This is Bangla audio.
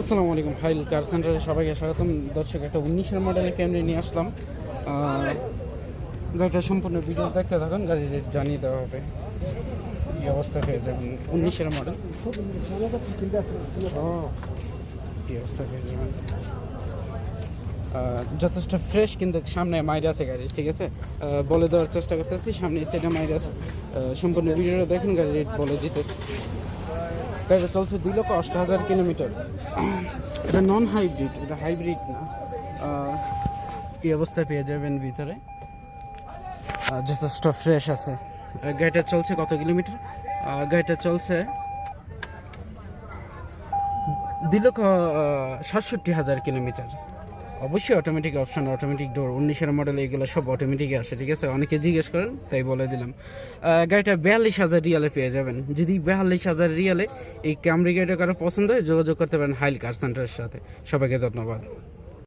আসসালামু আলাইকুম, হাইল কার সেন্টারে সবাইকে স্বাগতম। দর্শক, একটা 19-এর মডেলের ক্যামেরা নিয়ে আসলাম। গাড়িটা সম্পূর্ণ ভিডিও দেখতে থাকুন, গাড়ির রেট জানিয়ে দেওয়া হবে। এই অবস্থা হয়ে যাবেন 19-এর মডেল। এই অবস্থা হয়ে যাবেন যথেষ্ট ফ্রেশ, কিন্তু সামনে মাইরে আছে গাড়ি, ঠিক আছে? বলে দেওয়ার চেষ্টা করতেছি, সামনে সেটা মাইরে আছে। সম্পূর্ণ ভিডিওটা দেখুন, গাড়ির রেট বলে দিতেছি। গাড়িটা চলছে 2,08,000 কিলোমিটার। এটা নন হাইব্রিড, এটা হাইব্রিড না। এই অবস্থায় পেয়ে যাবেন ভিতরে, যথেষ্ট ফ্রেশ আছে। গাড়িটা চলছে কত কিলোমিটার? গাড়িটা চলছে 2,67,000 কিলোমিটার। অবশ্যই অটোমেটিক অপশন, অটোমেটিক ডোর, 19-এর মডেল এগুলো সব অটোমেটিকই আসে, ঠিক আছে? অনেকে জিজ্ঞেস করেন, তাই বলে দিলাম। গাড়িটা 42,000 রিয়ালে পেয়ে যাবেন। যদি 42,000 রিয়ালে এই ক্যামরি গাড়িটা কারো পছন্দ হয়, যোগাযোগ করতে পারেন হাইল কার সেন্টারের সাথে। সবাইকে ধন্যবাদ।